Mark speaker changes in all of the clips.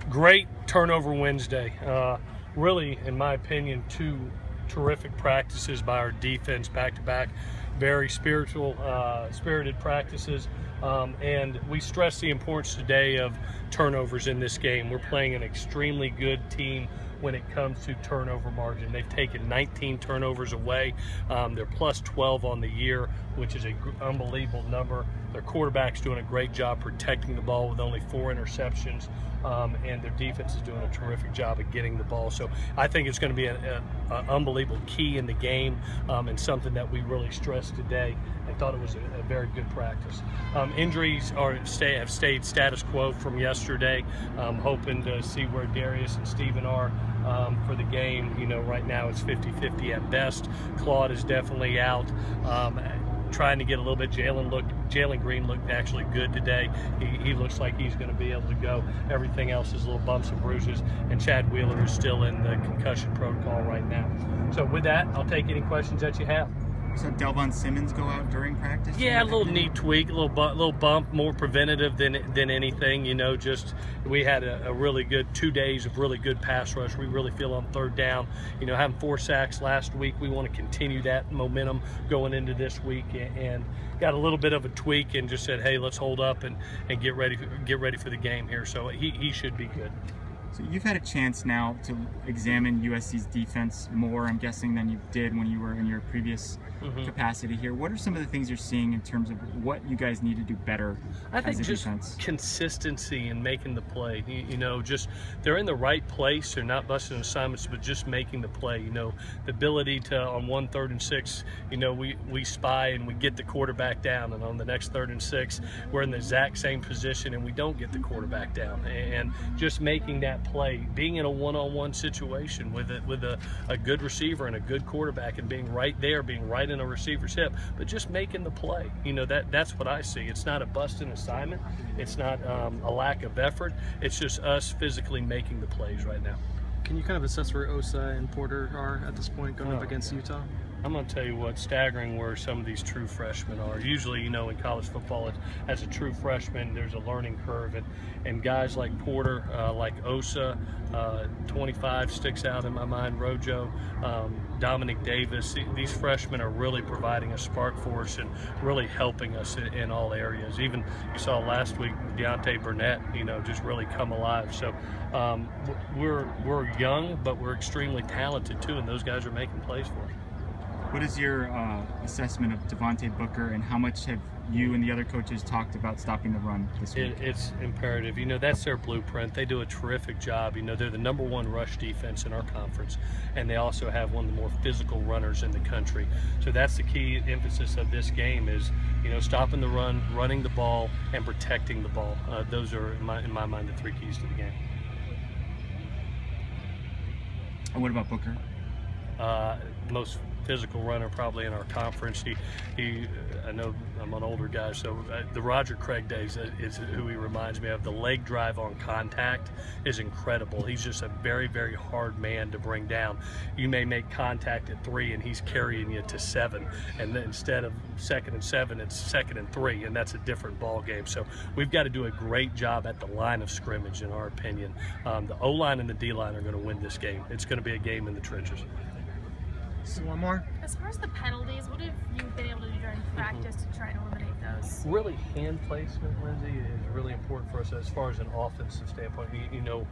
Speaker 1: Great turnover Wednesday. Really, in my opinion, two terrific practices by our defense back-to-back. Very spirited practices. And we stress the importance today of turnovers in this game. We're playing an extremely good team when it comes to turnover margin. They've taken 19 turnovers away. They're plus 12 on the year, which is an unbelievable number. Their quarterback's doing a great job protecting the ball with only 4 interceptions, and their defense is doing a terrific job of getting the ball. So I think it's going to be an unbelievable key in the game, and something that we really stressed today. I thought it was a very good practice. Injuries have stayed status quo from yesterday. Hoping to see where Darius and Steven are for the game. You know, right now it's 50-50 at best. Claude is definitely out. Trying to get a little bit. Jalen Green looked actually good today. He looks like he's going to be able to go. Everything else is little bumps and bruises, and Chad Wheeler is still in the concussion protocol right now. So with that, I'll take any questions that you have.
Speaker 2: So Delvon Simmons go out during practice?
Speaker 1: Yeah, a little knee tweak, a little bump, more preventative than anything. You know, just we had a really good 2 days of really good pass rush. We really feel on third down. You know, having 4 sacks last week, we want to continue that momentum going into this week, and got a little bit of a tweak and just said, hey, let's hold up and get ready for the game here. So he should be good.
Speaker 2: So you've had a chance now to examine USC's defense more, I'm guessing, than you did when you were in your previous capacity here. What are some of the things you're seeing in terms of what you guys need to do better
Speaker 1: I think
Speaker 2: as a
Speaker 1: just
Speaker 2: defense?
Speaker 1: Consistency in making the play. You know, just they're in the right place. They're not busting assignments, but just making the play. You know, the ability to, on 1 3rd and 6, you know, we spy and we get the quarterback down, and on the next 3rd and 6, we're in the exact same position and we don't get the quarterback down. And just making that play, being in a one-on-one situation with a good receiver and a good quarterback, and being right there, being right in a receiver's hip, but just making the play. You know, that's what I see. It's not a busting assignment. It's not a lack of effort. It's just us physically making the plays right now.
Speaker 3: Can you kind of assess where Osa and Porter are at this point going up against Utah?
Speaker 1: I'm going to tell you what's staggering where some of these true freshmen are. Usually, you know, in college football, as a true freshman, there's a learning curve. And guys like Porter, like Osa, 25 sticks out in my mind, Rojo, Dominic Davis, these freshmen are really providing a spark for us and really helping us in all areas. Even you saw last week, Deontay Burnett, you know, just really come alive. So we're young, but we're extremely talented too, and those guys are making plays for us.
Speaker 2: What is your assessment of Devontae Booker, and how much have you and the other coaches talked about stopping the run this week?
Speaker 1: It's imperative. You know, that's their blueprint. They do a terrific job. You know, they're the #1 rush defense in our conference, and they also have one of the more physical runners in the country. So that's the key emphasis of this game is, you know, stopping the run, running the ball, and protecting the ball. Those are, in my mind, the 3 keys to the game.
Speaker 2: And what about Booker?
Speaker 1: Most physical runner probably in our conference. I know I'm an older guy, so the Roger Craig days is who he reminds me of. The leg drive on contact is incredible. He's just a very, very hard man to bring down. You may make contact at 3 and he's carrying you to 7, and then instead of 2nd and 7, it's 2nd and 3, and that's a different ball game. So we've got to do a great job at the line of scrimmage, in our opinion. The O-line and the D-line are going to win this game. It's going to be a game in the trenches.
Speaker 2: So one more.
Speaker 4: As far as the penalties, what have you been able to do during practice to try and eliminate those?
Speaker 1: Really, hand placement, Lindsay, is really important for us as far as an offensive standpoint. You know,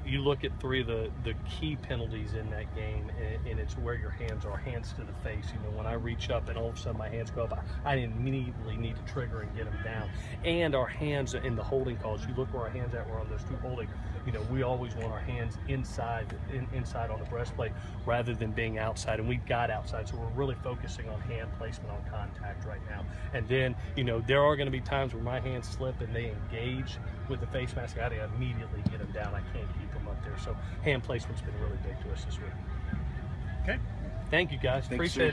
Speaker 1: you look at 3 of the key penalties in that game, and it's where your hands are, hands to the face. You know, when I reach up and all of a sudden my hands go up, I immediately need to trigger and get them down. And our hands in the holding calls, you look where our hands at, we're on those 2 holding. You know, we always want our hands inside on the breastplate rather than being outside, and we've got outside, so we're really focusing on hand placement on contact right now. And then, you know, there are going to be times where my hands slip and they engage with the face mask. I got to immediately get them down. I can't keep them up there. So hand placement's been really big to us this week.
Speaker 2: Okay.
Speaker 1: Thank you, guys. Appreciate it.